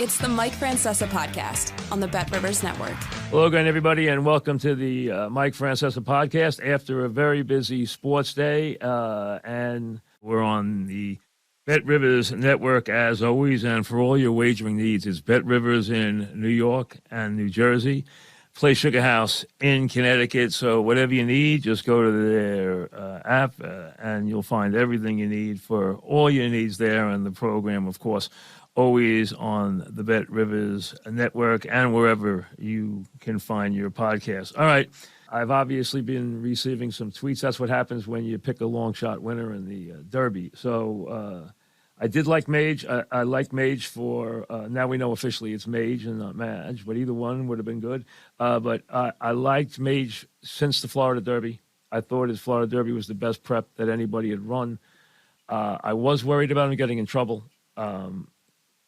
It's the Mike Francesa podcast on the Bet Rivers Network. Hello again, everybody, and welcome to the Mike Francesa podcast after a very busy sports day. And we're on the Bet Rivers Network as always, and for all your wagering needs, it's Bet Rivers in New York and New Jersey. Play Sugar House in Connecticut. So whatever you need, just go to their app and you'll find everything you need for all your needs there. And the program, of course, always on the Bet Rivers Network and wherever you can find your podcast. All right. I've obviously been receiving some tweets. That's what happens when you pick a long shot winner in the Derby. So I did like Mage. I like Mage for, now we know officially it's Mage and not Mage, but either one would have been good. But I liked Mage since the Florida Derby. I thought his Florida Derby was the best prep that anybody had run. I was worried about him getting in trouble.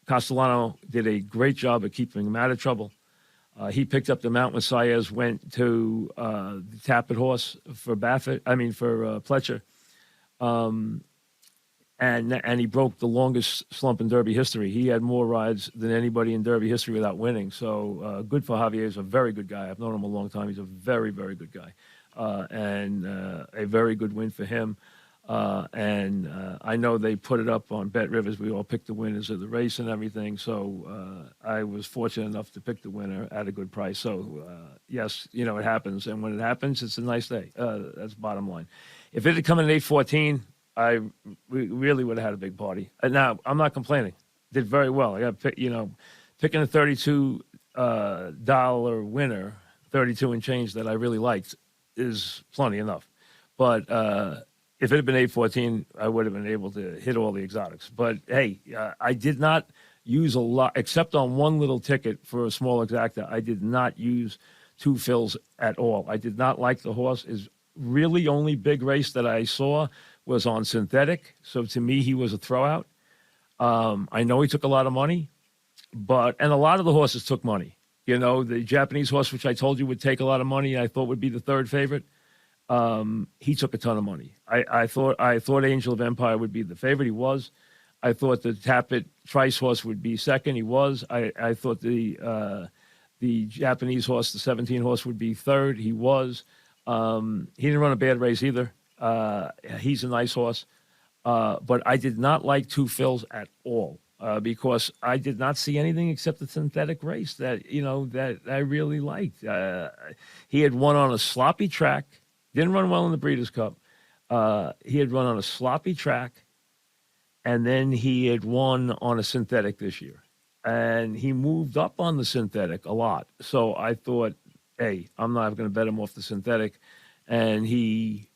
Castellano did a great job of keeping him out of trouble. He picked up the mount when Saez went to the Tappet horse for Pletcher. And he broke the longest slump in Derby history. He had more rides than anybody in Derby history without winning. So good for Javier. He's a very good guy. I've known him a long time. He's a very, very good guy. And a very good win for him. And I know they put it up on Bet Rivers. We all picked the winners of the race and everything. So I was fortunate enough to pick the winner at a good price. So, yes, you know, it happens. And when it happens, it's a nice day. That's bottom line. If it had come in at 8:14, we really would have had a big party. And now, I'm not complaining. Did very well. I got, picking a $32 winner, 32 and change that I really liked is plenty enough. But if it had been 8:14, I would have been able to hit all the exotics. But, hey, I did not use a lot, except on one little ticket for a small exacta. I did not use two fills at all. I did not like the horse. His really only big race that I saw was on synthetic. So, to me, he was a throwout. I know he took a lot of money, and a lot of the horses took money. You know, the Japanese horse, which I told you would take a lot of money, I thought would be the third favorite. He took a ton of money. I thought Angel of Empire would be the favorite. He was. I thought the Tappet Trice horse would be second. He was. I thought the Japanese horse, the 17 horse, would be third. He was. He didn't run a bad race either. He's a nice horse. But I did not like two fills at all because I did not see anything except the synthetic race that I really liked. He had won on a sloppy track. Didn't run well in the Breeders' Cup. He had run on a sloppy track, and then he had won on a synthetic this year. And he moved up on the synthetic a lot. So I thought, hey, I'm not going to bet him off the synthetic. And he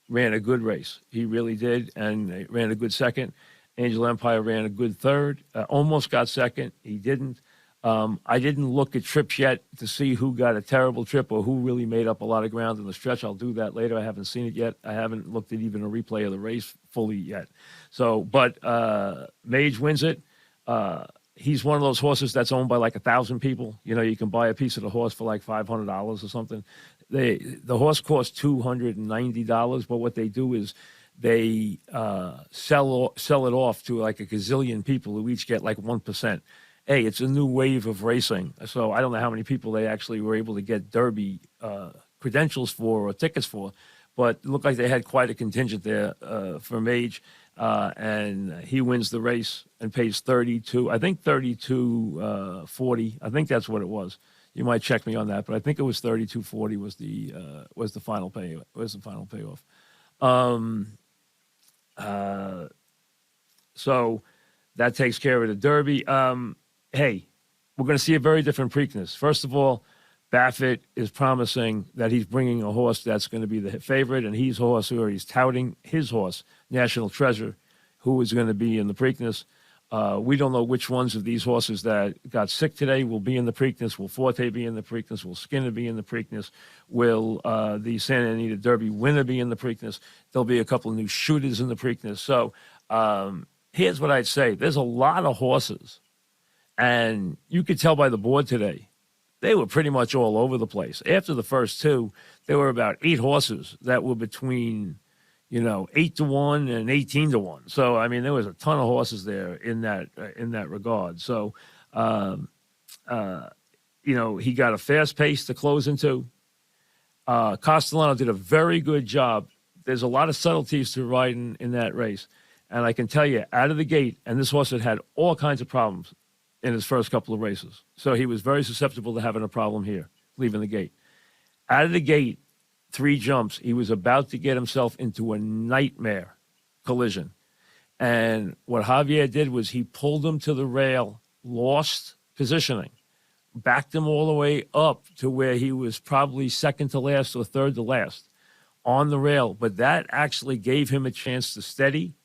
ran a good race. He really did, and ran a good second. Angel Empire ran a good third. Almost got second. He didn't. I didn't look at trips yet to see who got a terrible trip or who really made up a lot of ground in the stretch. I'll do that later. I haven't seen it yet. I haven't looked at even a replay of the race fully yet. So, but Mage wins it. He's one of those horses that's owned by like 1,000 people. You know, you can buy a piece of the horse for like $500 or something. The horse costs $290, but what they do is they sell it off to like a gazillion people who each get like 1%. Hey, it's a new wave of racing. So I don't know how many people they actually were able to get Derby credentials for or tickets for, but it looked like they had quite a contingent there for Mage. And he wins the race and pays 32.40. I think that's what it was. You might check me on that, but I think it was 32.40 was the final payoff. So that takes care of the Derby. Hey, we're going to see a very different Preakness. First of all, Baffert is promising that he's bringing a horse that's going to be the favorite, and he's touting his horse, National Treasure, who is going to be in the Preakness. We don't know which ones of these horses that got sick today will be in the Preakness. Will Forte be in the Preakness? Will Skinner be in the Preakness? Will the Santa Anita Derby winner be in the Preakness? There'll be a couple of new shooters in the Preakness. So here's what I'd say. There's a lot of horses, and you could tell by the board today, they were pretty much all over the place. After the first two, there were about 8 horses that were between 8-1 and 18-1. So, I mean, there was a ton of horses there in that regard. So, He got a fast pace to close into. Castellano did a very good job. There's a lot of subtleties to riding in that race. And I can tell you, out of the gate, and this horse had all kinds of problems in his first couple of races. So he was very susceptible to having a problem here, leaving the gate. Out of the gate, 3 jumps, he was about to get himself into a nightmare collision. And what Javier did was he pulled him to the rail, lost positioning, backed him all the way up to where he was probably second to last or third to last on the rail. But that actually gave him a chance to steady,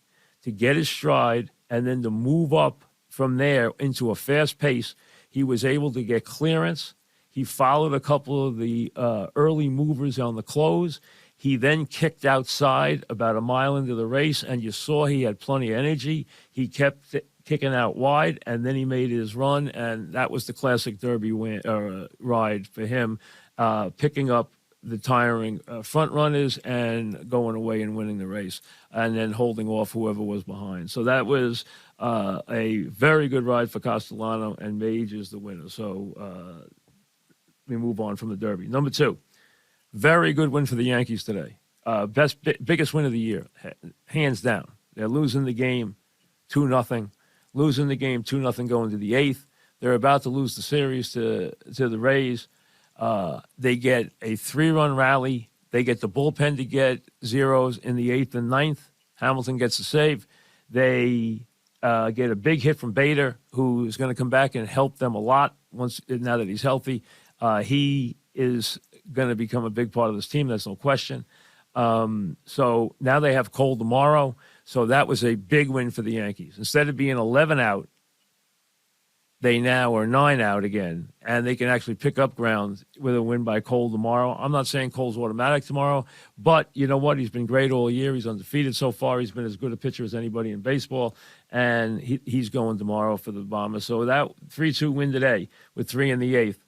to get his stride, and then to move up from there into a fast pace. He was able to get clearance. He followed a couple of the early movers on the close. He then kicked outside about a mile into the race, and you saw he had plenty of energy. He kept kicking out wide, and then he made his run, and that was the classic Derby ride for him, picking up the tiring front runners and going away and winning the race, and then holding off whoever was behind. So that was a very good ride for Castellano, and Mage is the winner. So we move on from the Derby. Number 2, very good win for the Yankees today. Biggest win of the year, hands down. They're losing the game 2-0, losing the game 2-0 going to the 8th. They're about to lose the series to the Rays. They get a 3-run rally. They get the bullpen to get zeros in the 8th and 9th. Hamilton gets a save. They get a big hit from Bader, who is going to come back and help them a lot now that he's healthy. He is going to become a big part of this team. There's no question. So now they have Cole tomorrow. So that was a big win for the Yankees. Instead of being 11 out, they now are 9 out again, and they can actually pick up ground with a win by Cole tomorrow. I'm not saying Cole's automatic tomorrow, but you know what? He's been great all year. He's undefeated so far. He's been as good a pitcher as anybody in baseball, and he's going tomorrow for the Bombers. So that 3-2 win today with 3 in the 8th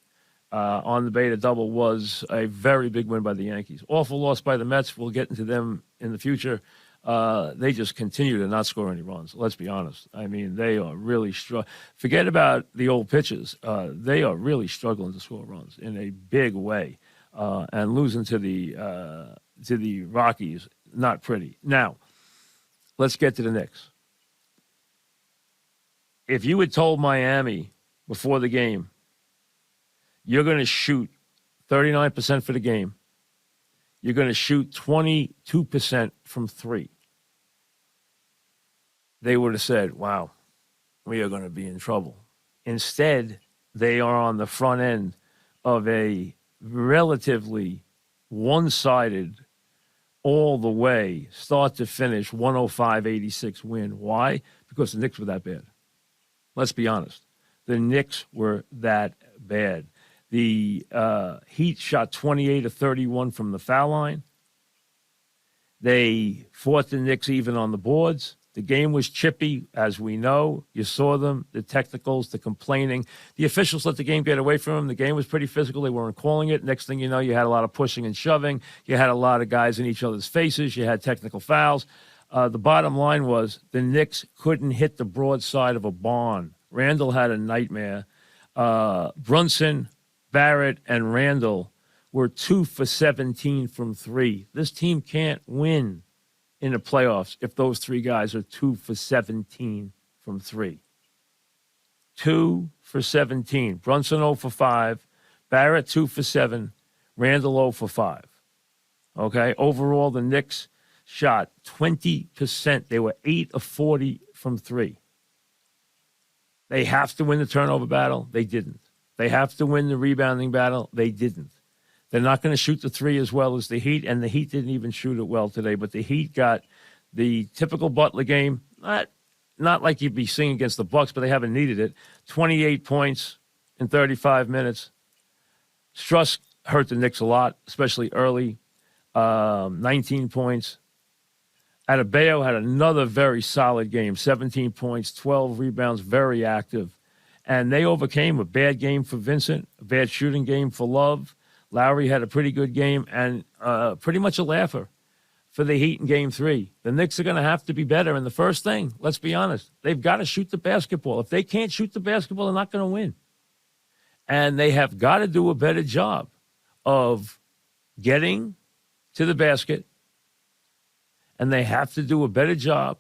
on the Beta double was a very big win by the Yankees. Awful loss by the Mets. We'll get into them in the future. They just continue to not score any runs. Let's be honest. I mean, they are really forget about the old pitches. They are really struggling to score runs in a big way, and losing to the Rockies, not pretty. Now, let's get to the Knicks. If you had told Miami before the game, you're going to shoot 39% for the game, you're going to shoot 22% from 3, they would have said, wow, we are going to be in trouble. Instead, they are on the front end of a relatively one-sided, all the way, start to finish, 105-86 win. Why? Because the Knicks were that bad. Let's be honest. The Knicks were that bad. The Heat shot 28 of 31 from the foul line. They fought the Knicks even on the boards. The game was chippy, as we know. You saw them, the technicals, the complaining. The officials let the game get away from them. The game was pretty physical. They weren't calling it. Next thing you know, you had a lot of pushing and shoving. You had a lot of guys in each other's faces. You had technical fouls. The bottom line was the Knicks couldn't hit the broadside of a barn. Randall had a nightmare. Brunson, Barrett, and Randall were 2 for 17 from 3. This team can't win in the playoffs if those 3 guys are 2 for 17 from 3. 2 for 17. Brunson 0 for 5. Barrett 2 for 7. Randall 0 for 5. Okay? Overall, the Knicks shot 20%. They were 8 of 40 from 3. They have to win the turnover battle. They didn't. They have to win the rebounding battle. They didn't. They're not going to shoot the 3 as well as the Heat, and the Heat didn't even shoot it well today. But the Heat got the typical Butler game, not like you'd be seeing against the Bucks, but they haven't needed it. 28 points in 35 minutes. Struss hurt the Knicks a lot, especially early. 19 points. Adebayo had another very solid game, 17 points, 12 rebounds, very active. And they overcame a bad game for Vincent, a bad shooting game for Love. Lowry had a pretty good game and pretty much a laugher for the Heat in Game 3. The Knicks are going to have to be better. And the first thing, let's be honest, they've got to shoot the basketball. If they can't shoot the basketball, they're not going to win. And they have got to do a better job of getting to the basket. And they have to do a better job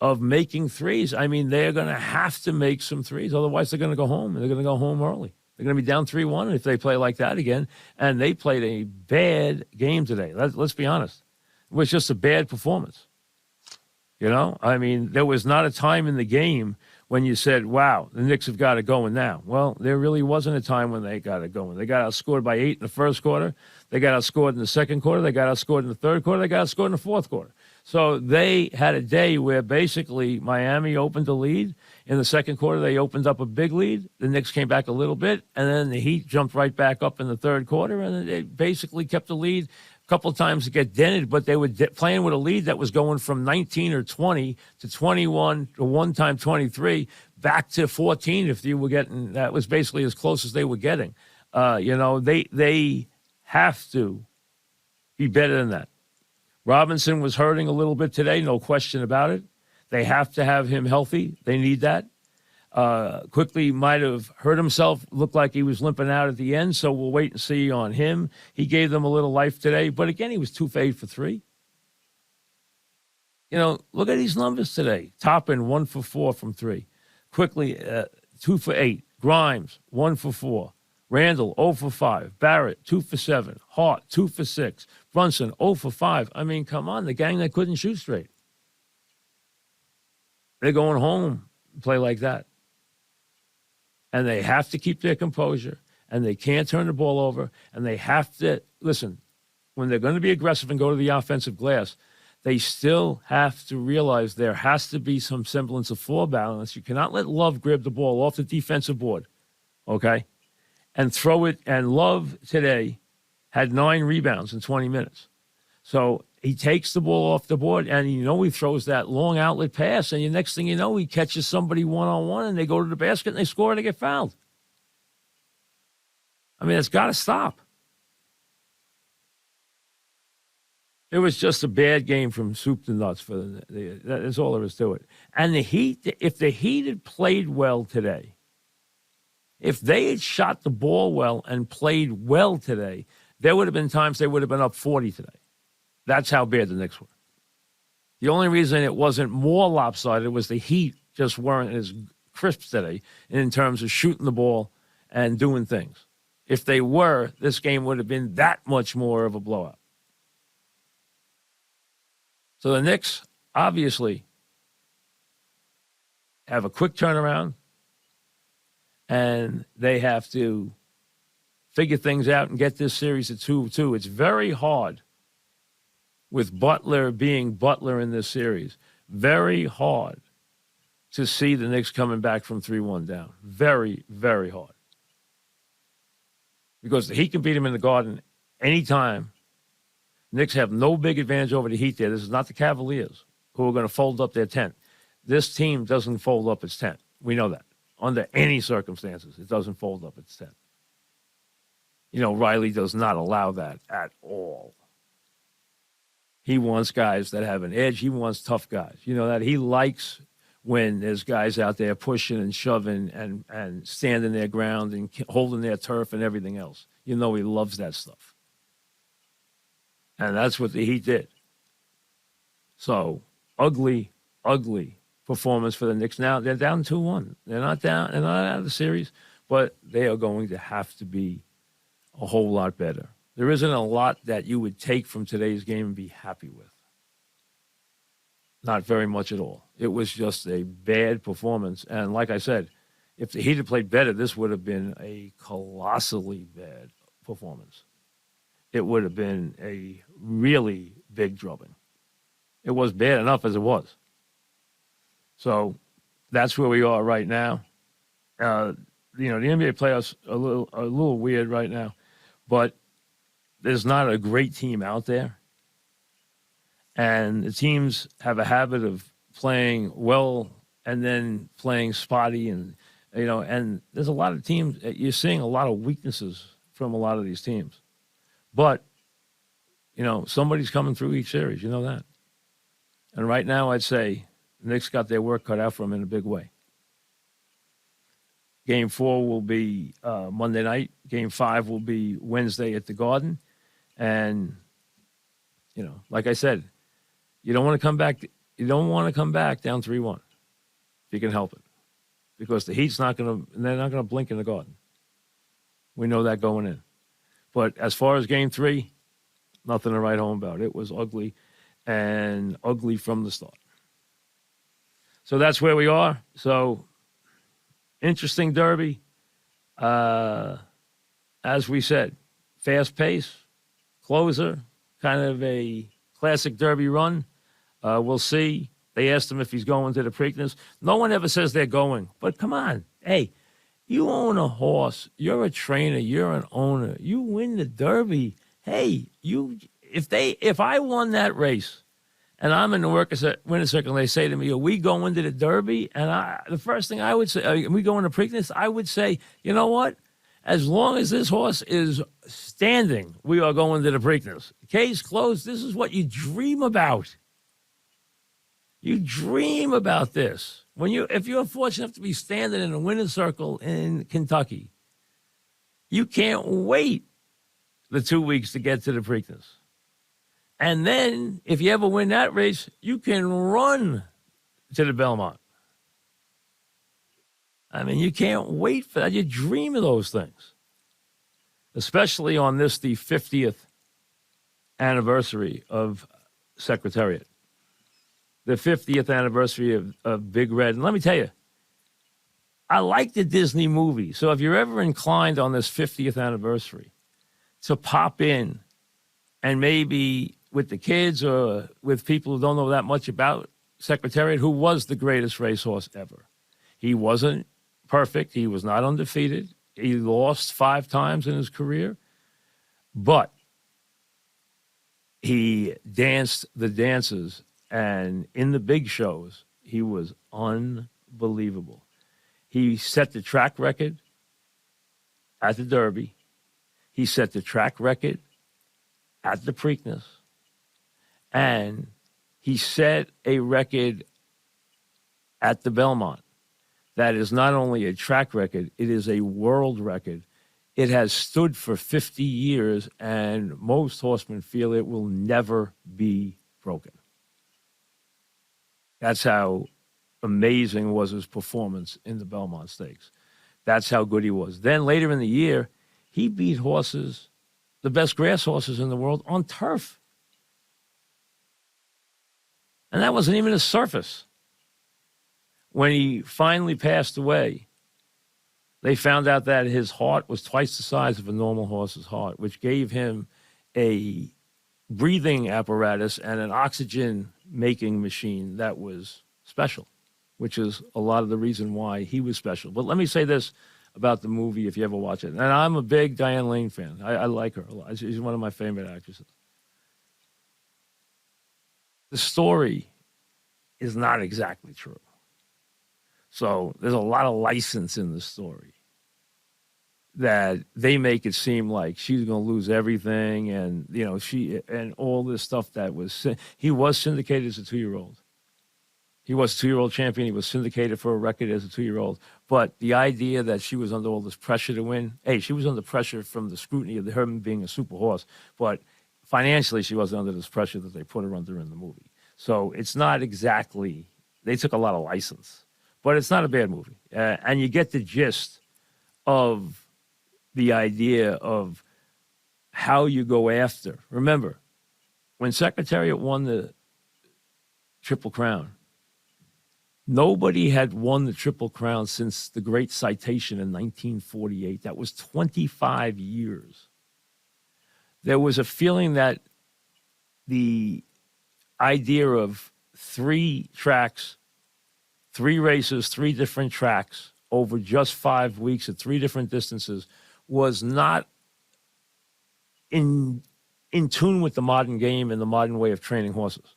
of making threes. I mean, they're going to have to make some threes. Otherwise, they're going to go home. And they're going to go home early. They're going to be down 3-1 if they play like that again. And they played a bad game today. Let's be honest. It was just a bad performance. You know, I mean, there was not a time in the game when you said, wow, the Knicks have got it going now. Well, there really wasn't a time when they got it going. They got outscored by 8 in the first quarter. They got outscored in the second quarter. They got outscored in the third quarter. They got outscored in the fourth quarter. So they had a day where basically Miami opened the lead. In the second quarter, they opened up a big lead. The Knicks came back a little bit, and then the Heat jumped right back up in the third quarter, and they basically kept the lead a couple of times to get dented, but they were playing with a lead that was going from 19 or 20 to 21 to one time 23 back to 14 if you were getting – that was basically as close as they were getting. You know, they have to be better than that. Robinson was hurting a little bit today, no question about it. They have to have him healthy. They need that. Quickly might have hurt himself, looked like he was limping out at the end, so we'll wait and see on him. He gave them a little life today, but again, he was 2 for 8 for 3. You know, look at these numbers today. Toppin, 1 for 4 from 3. Quickly, 2 for 8. Grimes, 1 for 4. Randall, 0 for 5. Barrett, 2 for 7. Hart, 2 for 6. Brunson, 0 for 5. I mean, come on, the gang that couldn't shoot straight. They're going home and play like that. And they have to keep their composure, and they can't turn the ball over, and they have to, listen, when they're going to be aggressive and go to the offensive glass, they still have to realize there has to be some semblance of floor balance. You cannot let Love grab the ball off the defensive board, okay, and throw it. And Love today had 9 rebounds in 20 minutes. So he takes the ball off the board, and you know he throws that long outlet pass, and the next thing you know, he catches somebody one-on-one, and they go to the basket, and they score, and they get fouled. I mean, it's got to stop. It was just a bad game from soup to nuts for that's all there is to it. And the Heat, if the Heat had played well today, if they had shot the ball well and played well today, there would have been times they would have been up 40 today. That's how bad the Knicks were. The only reason it wasn't more lopsided was the Heat just weren't as crisp today in terms of shooting the ball and doing things. If they were, this game would have been that much more of a blowout. So the Knicks obviously have a quick turnaround, and they have to figure things out and get this series at 2-2. It's very hard with Butler being Butler in this series. Very hard to see the Knicks coming back from 3-1 down. Very, very hard. Because the Heat can beat them in the Garden anytime. Knicks have no big advantage over the Heat there. This is not the Cavaliers who are going to fold up their tent. This team doesn't fold up its tent. We know that. Under any circumstances, it doesn't fold up its tent. You know, Riley does not allow that at all. He wants guys that have an edge. He wants tough guys. You know that he likes when there's guys out there pushing and shoving and standing their ground and holding their turf and everything else. You know he loves that stuff. And that's what the Heat did. So, ugly performance for the Knicks. Now, they're down 2-1. They're not out of the series, but they are going to have to be a whole lot better. There isn't a lot that you would take from today's game and be happy with. Not very much at all. It was just a bad performance. And like I said, if the Heat had played better, this would have been a colossally bad performance. It would have been a really big drubbing. It was bad enough as it was. So that's where we are right now. The NBA playoffs are a little weird right now, but there's not a great team out there. And the teams have a habit of playing well and then playing spotty. And there's a lot of teams, you're seeing a lot of weaknesses from a lot of these teams. But Somebody's coming through each series. You know that. And right now, I'd say the Knicks got their work cut out for them in a big way. Game 4 will be Monday night. Game 5 will be Wednesday at the Garden. And, like I said, you don't want to come back. You don't want to come back down 3-1 if you can help it, because the Heat's they're not going to blink in the Garden. We know that going in. But as far as Game 3, nothing to write home about. It was ugly, and ugly from the start. So that's where we are. So interesting derby. As we said, fast pace, closer, kind of a classic derby run. We'll see. They asked him if he's going to the Preakness. No one ever says they're going. But come on. Hey, you own a horse. You're a trainer. You're an owner. You win the Derby. Hey, if I won that race and I'm in the winner's circle and they say to me, are we going to the Derby? And the first thing I would say, are we going to Preakness? I would say, you know what? As long as this horse is standing, we are going to the Preakness. Case closed. This is what you dream about. You dream about this. If you're fortunate enough to be standing in a winner's circle in Kentucky, you can't wait the 2 weeks to get to the Preakness. And then, if you ever win that race, you can run to the Belmont. I mean, you can't wait for that. You dream of those things, especially on the 50th anniversary of Secretariat, the 50th anniversary of Big Red. And let me tell you, I like the Disney movie. So if you're ever inclined on this 50th anniversary to pop in and maybe with the kids or with people who don't know that much about Secretariat, who was the greatest racehorse ever. He wasn't perfect. He was not undefeated. He lost 5 times in his career, but he danced the dances, and in the big shows, he was unbelievable. He set the track record at the Derby. He set the track record at the Preakness. And he set a record at the Belmont that is not only a track record, it is a world record. It has stood for 50 years, and most horsemen feel it will never be broken. That's how amazing was his performance in the Belmont Stakes. That's how good he was. Then later in the year, he beat horses, the best grass horses in the world, on turf. And that wasn't even a surface. When he finally passed away, they found out that his heart was twice the size of a normal horse's heart, which gave him a breathing apparatus and an oxygen-making machine that was special, which is a lot of the reason why he was special. But let me say this about the movie, if you ever watch it. And I'm a big Diane Lane fan. I like her a lot. She's one of my favorite actresses. The story is not exactly true. So there's a lot of license in the story that they make it seem like she's going to lose everything, and she and all this stuff that was. He was syndicated as a 2-year-old. He was a 2-year-old champion. He was syndicated for a record as a 2-year-old. But the idea that she was under all this pressure to win, she was under pressure from the scrutiny of her being a super horse. But financially, she wasn't under this pressure that they put her under in the movie. So it's not exactly. They took a lot of license. But it's not a bad movie. And you get the gist of the idea of how you go after. Remember, when Secretariat won the Triple Crown, nobody had won the Triple Crown since the Great Citation in 1948. That was 25 years. There was a feeling that the idea of 3 tracks, 3 races, 3 different tracks over just 5 weeks at 3 different distances was not in tune with the modern game and the modern way of training horses.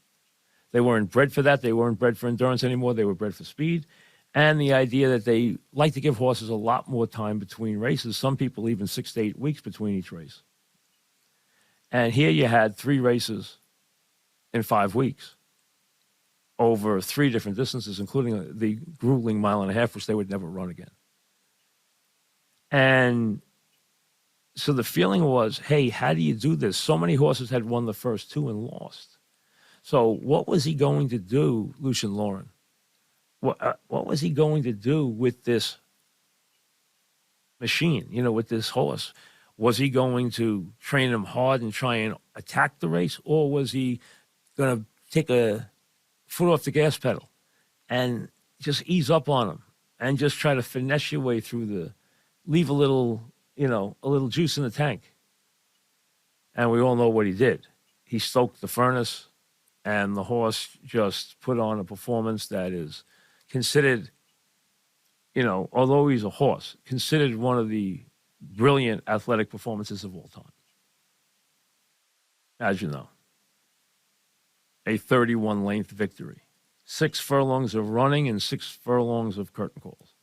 They weren't bred for that. They weren't bred for endurance anymore. They were bred for speed. And the idea that they like to give horses a lot more time between races, some people even 6 to 8 weeks between each race. And here you had 3 races in 5 weeks over 3 different distances, including the grueling 1.5 miles, which they would never run again. And so the feeling was, hey, how do you do this? So many horses had won the first 2 and lost. So what was he going to do, Lucian Lauren? What was he going to do with this machine, with this horse? Was he going to train him hard and try and attack the race, or was he going to take a foot off the gas pedal and just ease up on him and just try to finesse your way through leave a little juice in the tank? And we all know what he did. He stoked the furnace, and the horse just put on a performance that is considered, although he's a horse, considered one of the brilliant athletic performances of all time. As you know, a 31-length victory, 6 furlongs of running and 6 furlongs of curtain calls.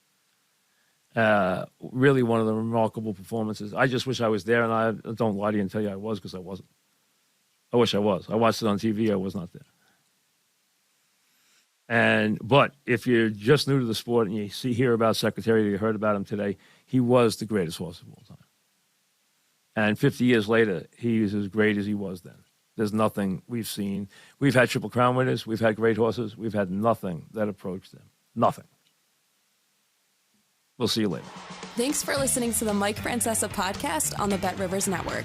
Really one of the remarkable performances. I just wish I was there, and I don't lie to you and tell you I was, because I wasn't. I wish I was. I watched it on TV. I was not there. But if you're just new to the sport and you hear about Secretary, you heard about him today, he was the greatest horse of all time. And 50 years later, he is as great as he was then. There's nothing we've seen. We've had Triple Crown winners. We've had great horses. We've had nothing that approached them. Nothing. We'll see you later. Thanks for listening to the Mike Francesa podcast on the Bet Rivers Network.